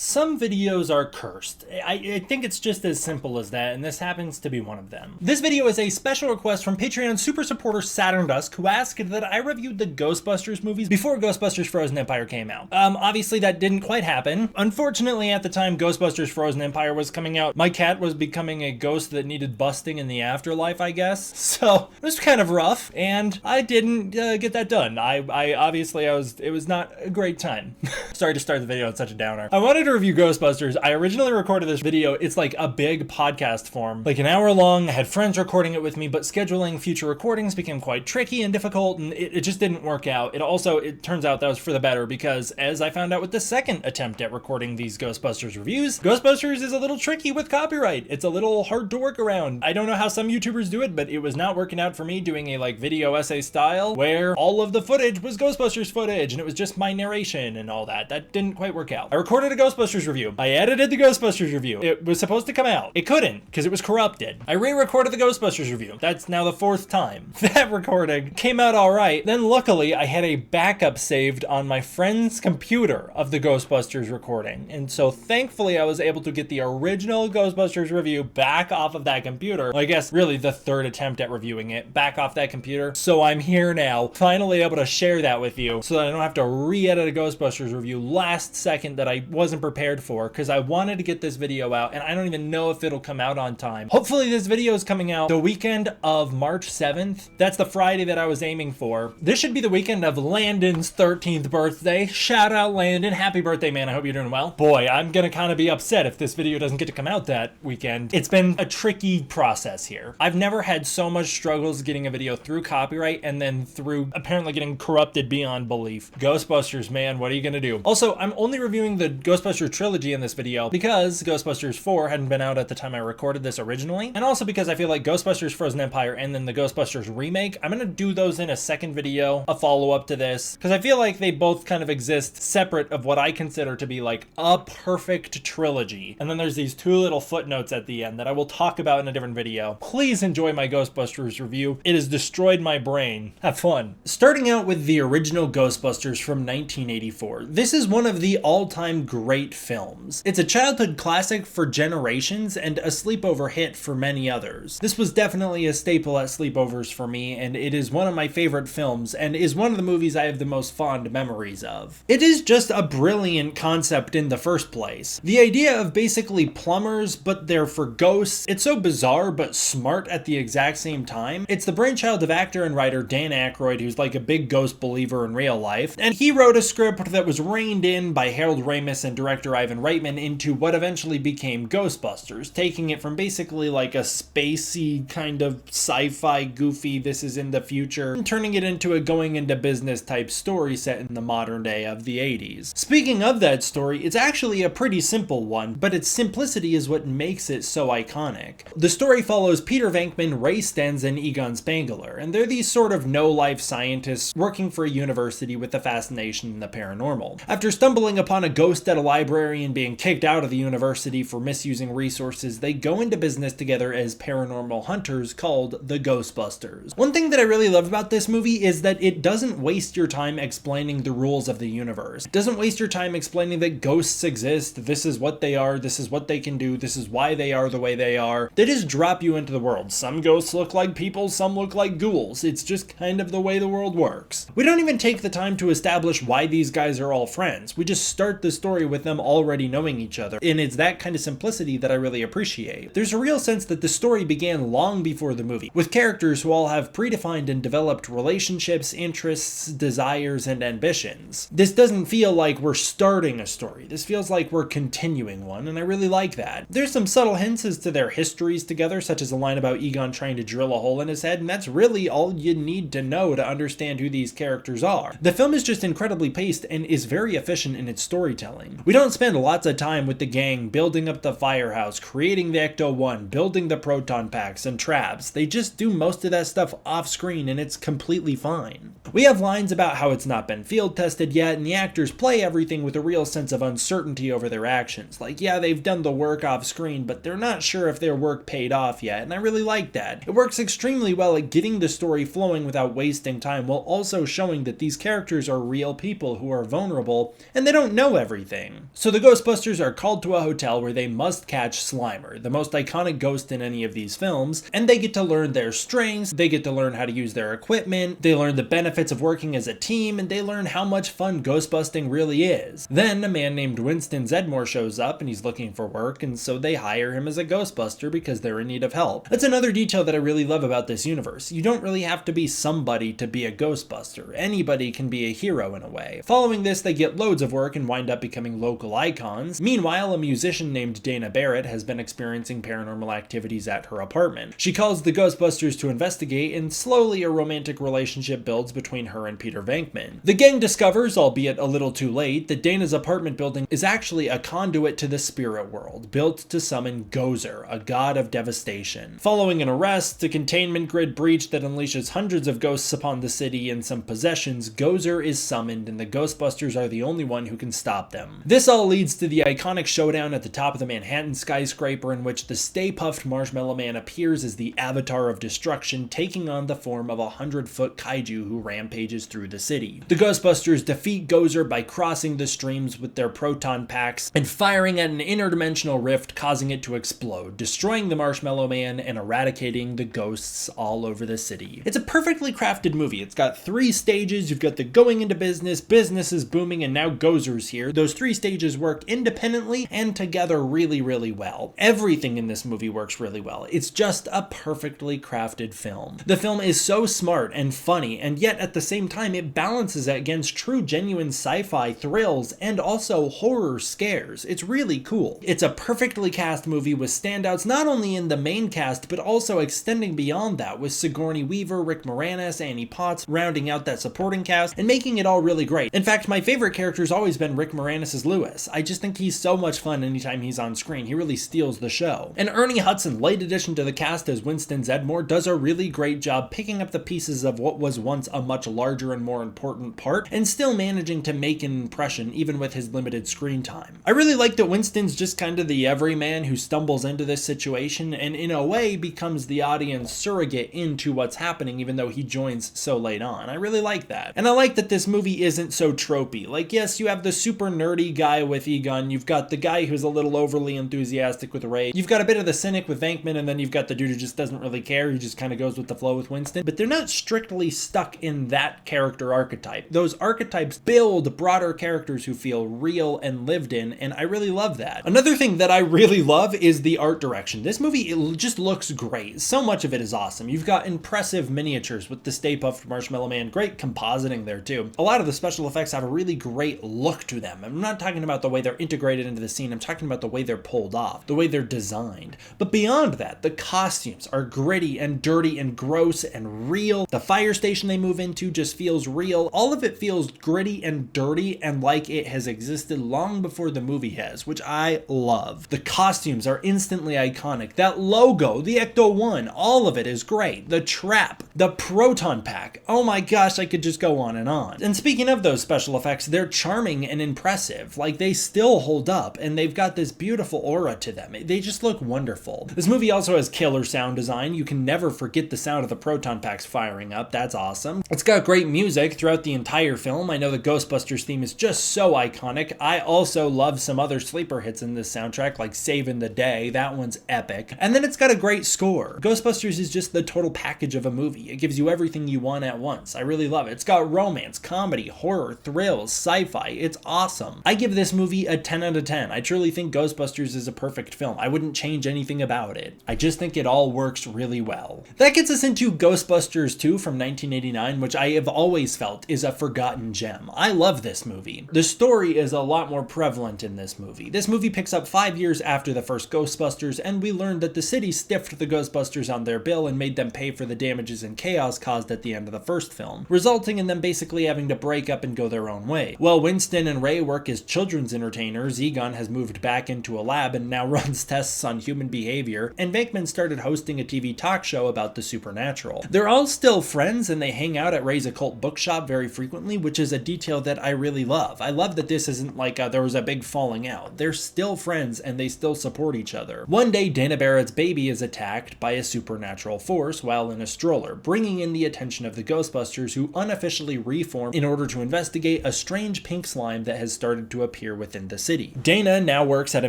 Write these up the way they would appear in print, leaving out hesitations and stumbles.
Some videos are cursed. I think it's just as simple as that, and this happens to be one of them. This video is a special request from Patreon super supporter Saturn Dusk, who asked that I reviewed the Ghostbusters movies before Ghostbusters Frozen Empire came out. Obviously that didn't quite happen. Unfortunately, at the time Ghostbusters Frozen Empire was coming out, my cat was becoming a ghost that needed busting in the afterlife, I guess. So it was kind of rough, and I didn't get that done. It was not a great time. Sorry to start the video on such a downer. I wanted to review Ghostbusters. I originally recorded this video. It's like a big podcast form, like an hour long. I had friends recording it with me, but scheduling future recordings became quite tricky and difficult, and it just didn't work out. It turns out that was for the better, because as I found out with the second attempt at recording these Ghostbusters reviews, Ghostbusters is a little tricky with copyright. It's a little hard to work around. I don't know how some YouTubers do it, but it was not working out for me doing a video essay style where all of the footage was Ghostbusters footage and it was just my narration and all that. That didn't quite work out. I recorded a Ghostbusters review. I edited the Ghostbusters review. It was supposed to come out. It couldn't because it was corrupted. I re-recorded the Ghostbusters review. That's now the fourth time. That recording came out all right. Then luckily I had a backup saved on my friend's computer of the Ghostbusters recording. And so thankfully I was able to get the original Ghostbusters review back off of that computer. Well, I guess really the third attempt at reviewing it back off that computer. So I'm here now, finally able to share that with you so that I don't have to re-edit a Ghostbusters review last second that I wasn't prepared for, because I wanted to get this video out and I don't even know if it'll come out on time. Hopefully this video is coming out the weekend of March 7th. That's the Friday that I was aiming for. This should be the weekend of Landon's 13th birthday. Shout out Landon. Happy birthday, man. I hope you're doing well. Boy, I'm gonna kind of be upset if this video doesn't get to come out that weekend. It's been a tricky process here. I've never had so much struggles getting a video through copyright and then through apparently getting corrupted beyond belief. Ghostbusters, man, what are you gonna do? Also, I'm only reviewing the Ghostbusters trilogy in this video because Ghostbusters 4 hadn't been out at the time I recorded this originally, and also because I feel like Ghostbusters Frozen Empire and then the Ghostbusters remake, I'm gonna do those in a second video, a follow-up to this, because I feel like they both kind of exist separate of what I consider to be like a perfect trilogy. And then there's these two little footnotes at the end that I will talk about in a different video. Please enjoy my Ghostbusters review. It has destroyed my brain. Have fun. Starting out with the original Ghostbusters from 1984. This is one of the all-time great films. It's a childhood classic for generations and a sleepover hit for many others. This was definitely a staple at sleepovers for me, and it is one of my favorite films and is one of the movies I have the most fond memories of. It is just a brilliant concept in the first place. The idea of basically plumbers, but they're for ghosts, it's so bizarre but smart at the exact same time. It's the brainchild of actor and writer Dan Aykroyd, who's like a big ghost believer in real life, and he wrote a script that was reined in by Harold Ramis and director Ivan Reitman into what eventually became Ghostbusters, taking it from basically like a spacey kind of sci-fi goofy this is in the future and turning it into a going into business type story set in the modern day of the 80s. Speaking of that story, it's actually a pretty simple one, but its simplicity is what makes it so iconic. The story follows Peter Venkman, Ray Stens, and Egon Spangler, and they're these sort of no-life scientists working for a university with a fascination in the paranormal. After stumbling upon a ghost at a library and being kicked out of the university for misusing resources, they go into business together as paranormal hunters called the Ghostbusters. One thing that I really love about this movie is that it doesn't waste your time explaining the rules of the universe. It doesn't waste your time explaining that ghosts exist, this is what they are, this is what they can do, this is why they are the way they are. They just drop you into the world. Some ghosts look like people, some look like ghouls. It's just kind of the way the world works. We don't even take the time to establish why these guys are all friends. We just start the story with them already knowing each other, and it's that kind of simplicity that I really appreciate. There's a real sense that the story began long before the movie, with characters who all have predefined and developed relationships, interests, desires, and ambitions. This doesn't feel like we're starting a story. This feels like we're continuing one, and I really like that. There's some subtle hints as to their histories together, such as a line about Egon trying to drill a hole in his head, and that's really all you need to know to understand who these characters are. The film is just incredibly paced and is very efficient in its storytelling. We don't spend lots of time with the gang building up the firehouse, creating the Ecto-1, building the proton packs and traps. They just do most of that stuff off screen and it's completely fine. We have lines about how it's not been field tested yet, and the actors play everything with a real sense of uncertainty over their actions. Like, yeah, they've done the work off screen, but they're not sure if their work paid off yet, and I really like that. It works extremely well at getting the story flowing without wasting time, while also showing that these characters are real people who are vulnerable, and they don't know everything. So the Ghostbusters are called to a hotel where they must catch Slimer, the most iconic ghost in any of these films, and they get to learn their strengths, they get to learn how to use their equipment, they learn the benefits of working as a team, and they learn how much fun ghostbusting really is. Then a man named Winston Zeddemore shows up and he's looking for work, and so they hire him as a Ghostbuster because they're in need of help. That's another detail that I really love about this universe. You don't really have to be somebody to be a Ghostbuster. Anybody can be a hero in a way. Following this, they get loads of work and wind up becoming local icons. Meanwhile, a musician named Dana Barrett has been experiencing paranormal activities at her apartment. She calls the Ghostbusters to investigate, and slowly a romantic relationship builds between her and Peter Venkman. The gang discovers, albeit a little too late, that Dana's apartment building is actually a conduit to the spirit world, built to summon Gozer, a god of devastation. Following an arrest, a containment grid breach that unleashes hundreds of ghosts upon the city and some possessions, Gozer is summoned and the Ghostbusters are the only one who can stop them. This all leads to the iconic showdown at the top of the Manhattan skyscraper, in which the Stay Puft Marshmallow Man appears as the avatar of destruction, taking on the form of a 100-foot kaiju who rampages through the city. The Ghostbusters defeat Gozer by crossing the streams with their proton packs and firing at an interdimensional rift, causing it to explode, destroying the Marshmallow Man and eradicating the ghosts all over the city. It's a perfectly crafted movie. It's got 3 stages. You've got the going into business, business is booming, and now Gozer's here. Those 3 stages work independently and together really, really well. Everything in this movie works really well. It's just a perfectly crafted film. The film is so smart and funny, and yet at the same time it balances it against true, genuine sci-fi thrills and also horror scares. It's really cool. It's a perfectly cast movie with standouts not only in the main cast, but also extending beyond that, with Sigourney Weaver, Rick Moranis, Annie Potts rounding out that supporting cast and making it all really great. In fact, my favorite character's always been Rick Moranis as Lewis. I just think he's so much fun anytime he's on screen. He really steals the show. And Ernie Hudson, late addition to the cast as Winston Zeddemore, does a really great job picking up the pieces of what was once a much larger and more important part, and still managing to make an impression even with his limited screen time. I really like that Winston's just kind of the everyman who stumbles into this situation and in a way becomes the audience surrogate into what's happening, even though he joins so late on. I really like that. And I like that this movie isn't so tropey. Like, yes, you have the super nerdy guy with Egon, you've got the guy who's a little overly enthusiastic with Ray, you've got a bit of the cynic with Venkman, and then you've got the dude who just doesn't really care, he just kind of goes with the flow with Winston. But they're not strictly stuck in that character archetype. Those archetypes build broader characters who feel real and lived in, and I really love that. Another thing that I really love is the art direction. This movie, it just looks great. So much of it is awesome. You've got impressive miniatures with the Stay Puft Marshmallow Man, great compositing there too. A lot of the special effects have a really great look to them. I'm not talking about the way they're integrated into the scene, I'm talking about the way they're pulled off, the way they're designed. But beyond that, the costumes are gritty and dirty and gross and real. The fire station they move into just feels real. All of it feels gritty and dirty and like it has existed long before the movie has, which I love. The costumes are instantly iconic. That logo, the Ecto-1, all of it is great. The trap, the proton pack, oh my gosh, I could just go on and on. And speaking of those special effects, they're charming and impressive. Like, they still hold up and they've got this beautiful aura to them. They just look wonderful. This movie also has killer sound design. You can never forget the sound of the proton packs firing up. That's awesome. It's got great music throughout the entire film. I know the Ghostbusters theme is just so iconic. I also love some other sleeper hits in this soundtrack, like Saving the Day. That one's epic. And then it's got a great score. Ghostbusters is just the total package of a movie. It gives you everything you want at once. I really love it. It's got romance, comedy, horror, thrills, sci-fi. It's awesome. I give this movie a 10 out of 10. I truly think Ghostbusters is a perfect film. I wouldn't change anything about it. I just think it all works really well. That gets us into Ghostbusters 2 from 1989, which I have always felt is a forgotten gem. I love this movie. The story is a lot more prevalent in this movie. This movie picks up 5 years after the first Ghostbusters, and we learn that the city stiffed the Ghostbusters on their bill and made them pay for the damages and chaos caused at the end of the first film, resulting in them basically having to break up and go their own way. While Winston and Ray work as children's entertainers, Egon has moved back into a lab and now runs tests on human behavior, and Venkman started hosting a TV talk show about the supernatural. They're all still friends and they hang out at Ray's occult bookshop very frequently, which is a detail that I really love. I love that this isn't like there was a big falling out. They're still friends and they still support each other. One day, Dana Barrett's baby is attacked by a supernatural force while in a stroller, bringing in the attention of the Ghostbusters, who unofficially reform in order to investigate a strange pink slime that has started to appear appear within the city. Dana now works at a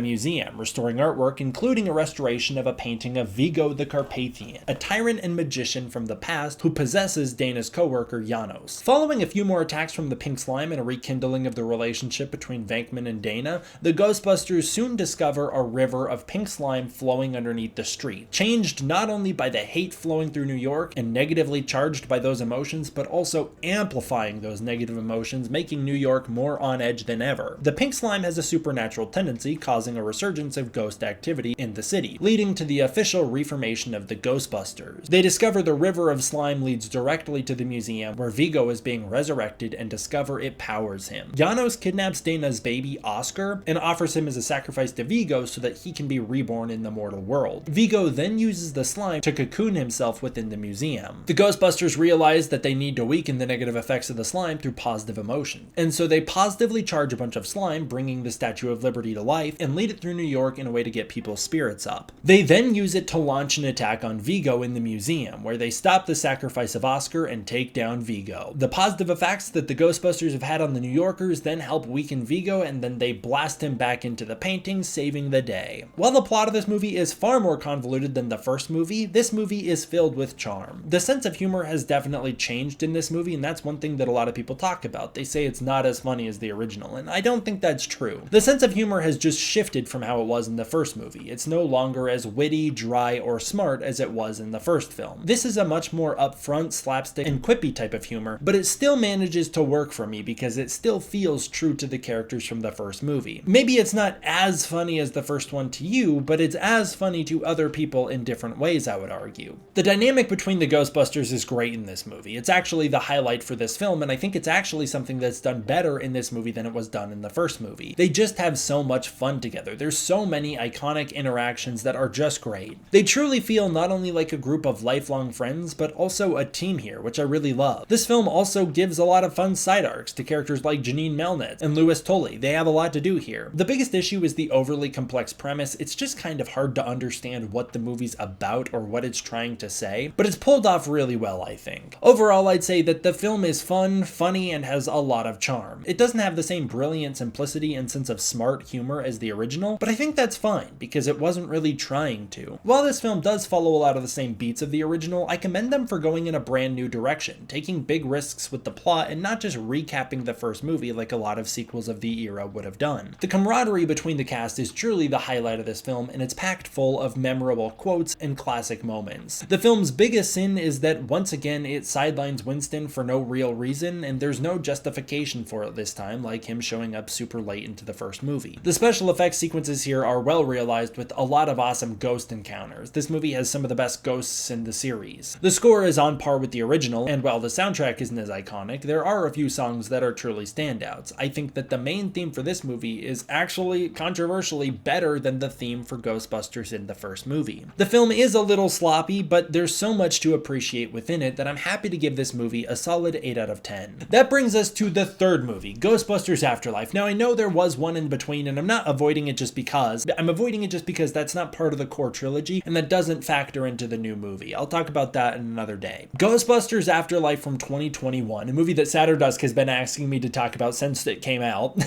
museum, restoring artwork, including a restoration of a painting of Vigo the Carpathian, a tyrant and magician from the past who possesses Dana's co-worker Janos. Following a few more attacks from the pink slime and a rekindling of the relationship between Venkman and Dana, the Ghostbusters soon discover a river of pink slime flowing underneath the street, changed not only by the hate flowing through New York and negatively charged by those emotions, but also amplifying those negative emotions, making New York more on edge than ever. The pink slime has a supernatural tendency, causing a resurgence of ghost activity in the city, leading to the official reformation of the Ghostbusters. They discover the river of slime leads directly to the museum where Vigo is being resurrected and discover it powers him. Janos kidnaps Dana's baby, Oscar, and offers him as a sacrifice to Vigo so that he can be reborn in the mortal world. Vigo then uses the slime to cocoon himself within the museum. The Ghostbusters realize that they need to weaken the negative effects of the slime through positive emotion, and so they positively charge a bunch of slime, bringing the Statue of Liberty to life, and lead it through New York in a way to get people's spirits up. They then use it to launch an attack on Vigo in the museum, where they stop the sacrifice of Oscar and take down Vigo. The positive effects that the Ghostbusters have had on the New Yorkers then help weaken Vigo, and then they blast him back into the painting, saving the day. While the plot of this movie is far more convoluted than the first movie, this movie is filled with charm. The sense of humor has definitely changed in this movie, and that's one thing that a lot of people talk about. They say it's not as funny as the original, and I don't think that's true. The sense of humor has just shifted from how it was in the first movie. It's no longer as witty, dry, or smart as it was in the first film. This is a much more upfront, slapstick, and quippy type of humor, but it still manages to work for me because it still feels true to the characters from the first movie. Maybe it's not as funny as the first one to you, but it's as funny to other people in different ways, I would argue. The dynamic between the Ghostbusters is great in this movie. It's actually the highlight for this film, and I think it's actually something that's done better in this movie than it was done in the first movie. They just have so much fun together. There's so many iconic interactions that are just great. They truly feel not only like a group of lifelong friends, but also a team here, which I really love. This film also gives a lot of fun side arcs to characters like Janine Melnitz and Louis Tully. They have a lot to do here. The biggest issue is the overly complex premise. It's just kind of hard to understand what the movie's about or what it's trying to say, but it's pulled off really well, I think. Overall, I'd say that the film is fun, funny, and has a lot of charm. It doesn't have the same brilliant simplicity and sense of smart humor as the original, but I think that's fine, because it wasn't really trying to. While this film does follow a lot of the same beats of the original, I commend them for going in a brand new direction, taking big risks with the plot and not just recapping the first movie like a lot of sequels of the era would have done. The camaraderie between the cast is truly the highlight of this film, and it's packed full of memorable quotes and classic moments. The film's biggest sin is that once again it sidelines Winston for no real reason, and there's no justification for it this time, like him showing up super late into the first movie. The special effects sequences here are well realized with a lot of awesome ghost encounters. This movie has some of the best ghosts in the series. The score is on par with the original, and while the soundtrack isn't as iconic, there are a few songs that are truly standouts. I think that the main theme for this movie is actually controversially better than the theme for Ghostbusters in the first movie. The film is a little sloppy, but there's so much to appreciate within it that I'm happy to give this movie a solid 8 out of 10. That brings us to the third movie, Ghostbusters Afterlife. Now I know there was one in between, and I'm not avoiding it just because. I'm avoiding it just because that's not part of the core trilogy, and that doesn't factor into the new movie. I'll talk about that in another day. Ghostbusters Afterlife from 2021, a movie that Satterdusk has been asking me to talk about since it came out,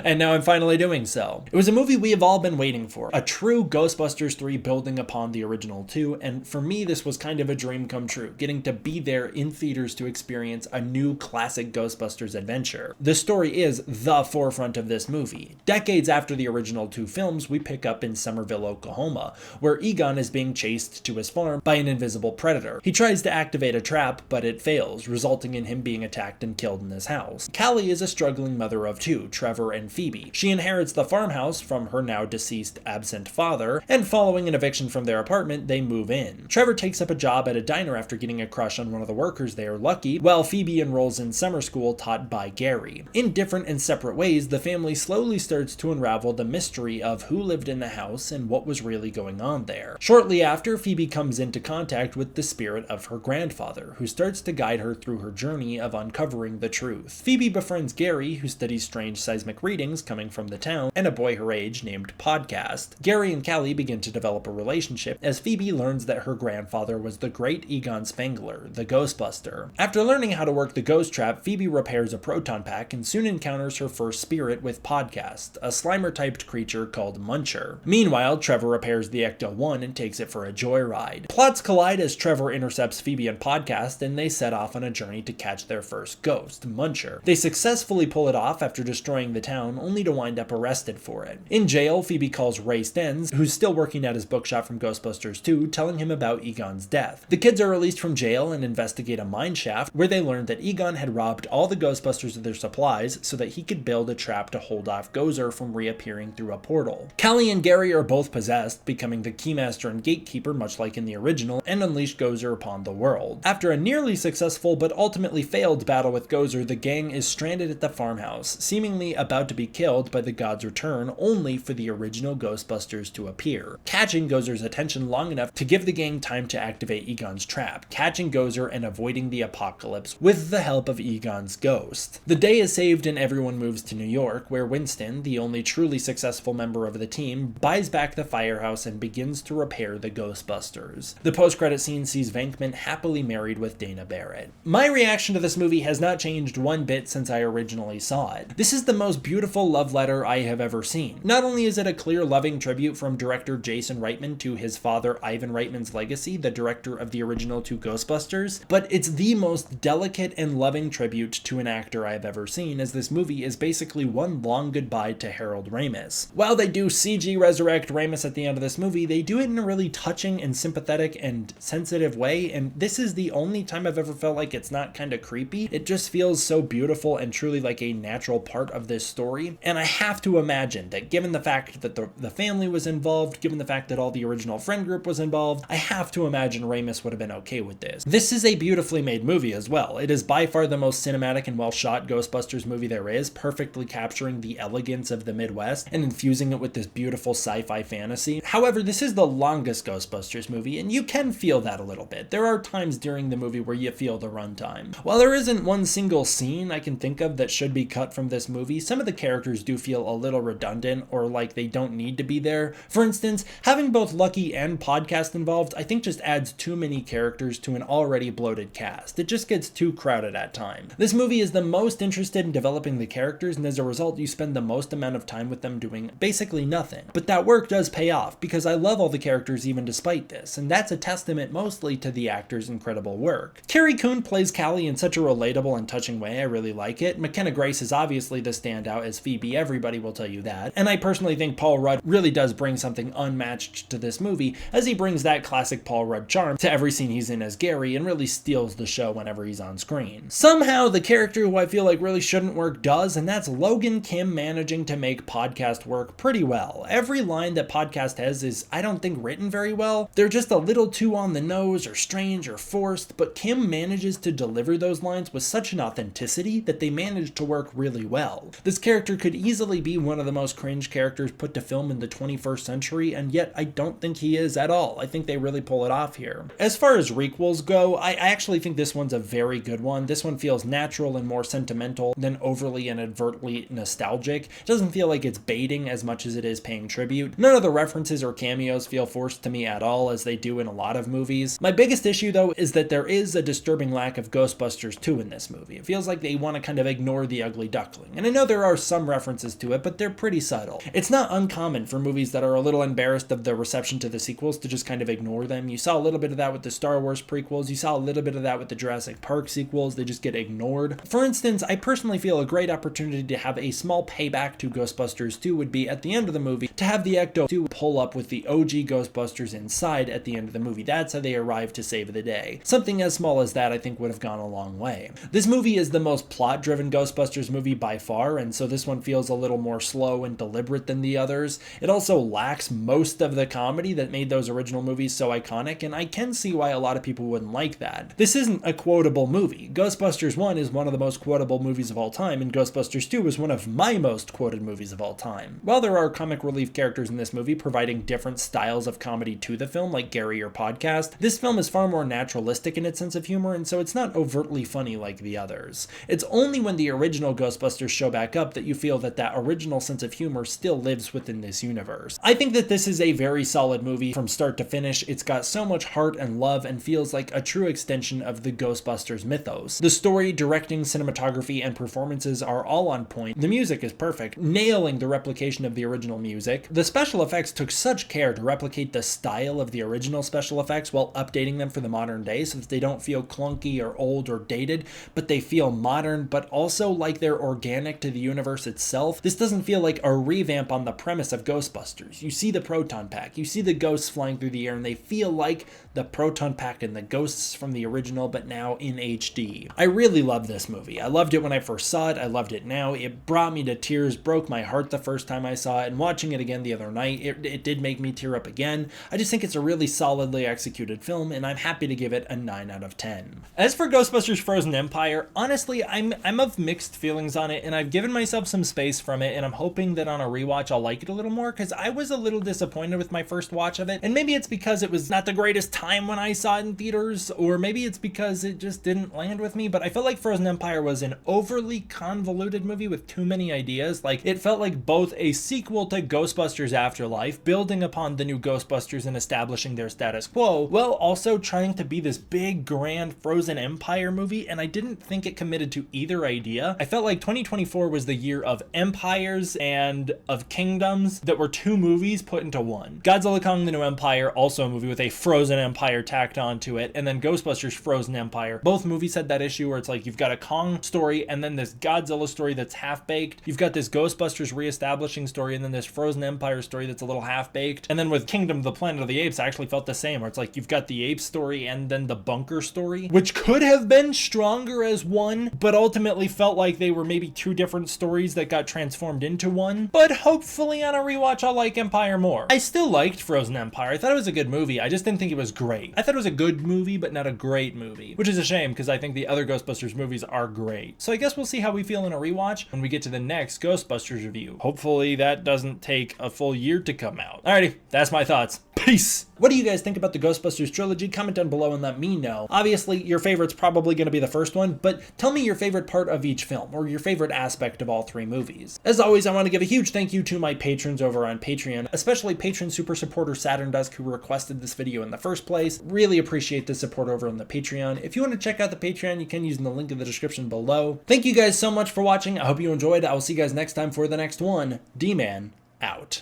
and now I'm finally doing so. It was a movie we have all been waiting for, a true Ghostbusters 3 building upon the original 2, and for me this was kind of a dream come true, getting to be there in theaters to experience a new classic Ghostbusters adventure. The story is the forefront of this movie. Decades after the original 2 films, we pick up in Somerville, Oklahoma, where Egon is being chased to his farm by an invisible predator. He tries to activate a trap, but it fails, resulting in him being attacked and killed in his house. Callie is a struggling mother of 2, Trevor and Phoebe. She inherits the farmhouse from her now deceased absent father, and following an eviction from their apartment, they move in. Trevor takes up a job at a diner after getting a crush on one of the workers there, Lucky, while Phoebe enrolls in summer school taught by Gary. In different and separate ways, the family slowly starts to unravel the mystery of who lived in the house and what was really going on there. Shortly after, Phoebe comes into contact with the spirit of her grandfather, who starts to guide her through her journey of uncovering the truth. Phoebe befriends Gary, who studies strange seismic readings coming from the town, and a boy her age named Podcast. Gary and Callie begin to develop a relationship as Phoebe learns that her grandfather was the great Egon Spengler, the Ghostbuster. After learning how to work the ghost trap, Phoebe repairs a proton pack and soon encounters her first spirit it with Podcast, a Slimer-typed creature called Muncher. Meanwhile, Trevor repairs the Ecto-1 and takes it for a joyride. Plots collide as Trevor intercepts Phoebe and Podcast, and they set off on a journey to catch their first ghost, Muncher. They successfully pull it off after destroying the town, only to wind up arrested for it. In jail, Phoebe calls Ray Stens, who's still working at his bookshop from Ghostbusters 2, telling him about Egon's death. The kids are released from jail and investigate a mine shaft, where they learn that Egon had robbed all the Ghostbusters of their supplies so that he could build a trap to hold off Gozer from reappearing through a portal. Callie and Gary are both possessed, becoming the Keymaster and Gatekeeper much like in the original, and unleash Gozer upon the world. After a nearly successful but ultimately failed battle with Gozer, the gang is stranded at the farmhouse, seemingly about to be killed by the God's return, only for the original Ghostbusters to appear, catching Gozer's attention long enough to give the gang time to activate Egon's trap, catching Gozer and avoiding the apocalypse with the help of Egon's ghost. The day is saved and everyone moves to New York, where Winston, the only truly successful member of the team, buys back the firehouse and begins to repair the Ghostbusters. The post-credit scene sees Venkman happily married with Dana Barrett. My reaction to this movie has not changed one bit since I originally saw it. This is the most beautiful love letter I have ever seen. Not only is it a clear loving tribute from director Jason Reitman to his father Ivan Reitman's legacy, the director of the original two Ghostbusters, but it's the most delicate and loving tribute to an actor I've ever seen, as this movie is basically one long goodbye to Harold Ramis. While they do CG resurrect Ramis at the end of this movie, they do it in a really touching and sympathetic and sensitive way, and this is the only time I've ever felt like it's not kind of creepy. It just feels so beautiful and truly like a natural part of this story, and I have to imagine that given the fact that the family was involved, given the fact that all the original friend group was involved, I have to imagine Ramis would have been okay with this. This is a beautifully made movie as well. It is by far the most cinematic and well-shot Ghostbusters movie there is, perfectly capturing the elegance of the Midwest and infusing it with this beautiful sci-fi fantasy. However, this is the longest Ghostbusters movie, and you can feel that a little bit. There are times during the movie where you feel the runtime. While there isn't one single scene I can think of that should be cut from this movie, some of the characters do feel a little redundant or like they don't need to be there. For instance, having both Lucky and Podcast involved, I think just adds too many characters to an already bloated cast. It just gets too crowded at times. This movie is the most interested in developing the characters, and as a result, you spend the most amount of time with them doing basically nothing. But that work does pay off, because I love all the characters even despite this, and that's a testament mostly to the actors' incredible work. Carrie Coon plays Callie in such a relatable and touching way, I really like it. McKenna Grace is obviously the standout as Phoebe, everybody will tell you that, and I personally think Paul Rudd really does bring something unmatched to this movie, as he brings that classic Paul Rudd charm to every scene he's in as Gary and really steals the show whenever he's on screen. Somehow, the character who I feel like really shouldn't work does, and that's Logan Kim managing to make Podcast work pretty well. Every line that Podcast has is, I don't think, written very well. They're just a little too on the nose or strange or forced, but Kim manages to deliver those lines with such an authenticity that they manage to work really well. This character could easily be one of the most cringe characters put to film in the 21st century, and yet I don't think he is at all. I think they really pull it off here. As far as requels go, I actually think this one's a very good one. This one feels natural and more sentimental than overly and overtly nostalgic. It doesn't feel like it's baiting as much as it is paying tribute. None of the references or cameos feel forced to me at all, as they do in a lot of movies. My biggest issue, though, is that there is a disturbing lack of Ghostbusters 2 in this movie. It feels like they want to kind of ignore the ugly duckling, and I know there are some references to it, but they're pretty subtle. It's not uncommon for movies that are a little embarrassed of the reception to the sequels to just kind of ignore them. You saw a little bit of that with the Star Wars prequels, you saw a little bit of that with the Jurassic Park sequels, they just get ignored. For instance, I personally feel a great opportunity to have a small payback to Ghostbusters 2 would be at the end of the movie to have the Ecto-2 pull up with the OG Ghostbusters inside at the end of the movie. That's how they arrive to save the day. Something as small as that I think would have gone a long way. This movie is the most plot-driven Ghostbusters movie by far, and so this one feels a little more slow and deliberate than the others. It also lacks most of the comedy that made those original movies so iconic, and I can see why a lot of people wouldn't like that. This isn't a quotable movie. Ghostbusters 1 is one of the most quotable movies of all time, and Ghostbusters 2 is one of my most quoted movies of all time. While there are comic relief characters in this movie providing different styles of comedy to the film, like Gary or Podcast, this film is far more naturalistic in its sense of humor, and so it's not overtly funny like the others. It's only when the original Ghostbusters show back up that you feel that that original sense of humor still lives within this universe. I think that this is a very solid movie from start to finish. It's got so much heart and love and feels like a true extension of the Ghostbusters mythos. The story, directing, cinematography, and performances are all on point, The music is perfect, nailing the replication of the original music. The special effects took such care to replicate the style of the original special effects while updating them for the modern day so that they don't feel clunky or old or dated, but they feel modern, but also like they're organic to the universe itself. This doesn't feel like a revamp on the premise of Ghostbusters. You see the proton pack, you see the ghosts flying through the air, and they feel like the proton pack and the ghosts from the original, but now in HD. I really love this movie. I loved it when I first saw it. I loved it now. It brought me to tears, broke my heart the first time I saw it, and watching it again the other night, it did make me tear up again. I just think it's a really solidly executed film, and I'm happy to give it a 9 out of 10. As for Ghostbusters Frozen Empire, honestly, I'm of mixed feelings on it, and I've given myself some space from it, and I'm hoping that on a rewatch I'll like it a little more, because I was a little disappointed with my first watch of it, and maybe it's because it was not the greatest time when I saw it in theaters, or maybe it's because it just didn't land with me, but I felt like Frozen Empire was an overly convoluted movie with too many ideas. Like, it felt like both a sequel to Ghostbusters Afterlife, building upon the new Ghostbusters and establishing their status quo, while also trying to be this big, grand Frozen Empire movie, and I didn't think it committed to either idea. I felt like 2024 was the year of empires and of kingdoms that were two movies put into one. Godzilla Kong the New Empire, also a movie with a Frozen Empire tacked onto it, and then Ghostbusters Frozen Empire. Both movies had that issue where it's like you've got a Kong story and then this Godzilla story that's half-baked. You've got this Ghostbusters reestablishing story and then this Frozen Empire story that's a little half-baked. And then with Kingdom of the Planet of the Apes, I actually felt the same, where it's like you've got the ape story and then the bunker story, which could have been stronger as one, but ultimately felt like they were maybe two different stories that got transformed into one. But hopefully on a rewatch I'll like Empire more. I still liked Frozen Empire. I thought it was a good movie. I just didn't think it was great. I thought it was a good movie, but not a great movie, which is a shame because I think the other Ghostbusters movies are great. So I guess we'll see how we feel in a rewatch when we get to the next Ghostbusters review. Hopefully that doesn't take a full year to come out. Alrighty, that's my thoughts. Peace! What do you guys think about the Ghostbusters trilogy? Comment down below and let me know. Obviously, your favorite's probably going to be the first one, but tell me your favorite part of each film, or your favorite aspect of all three movies. As always, I want to give a huge thank you to my patrons over on Patreon, especially patron super supporter Saturn Dusk, who requested this video in the first place. Really appreciate the support over on the Patreon. If you want to check out the Patreon, you can use the link in the description below. Thank you guys so much for watching. I hope you enjoyed. I will see you guys next time for the next one. D-Man, out.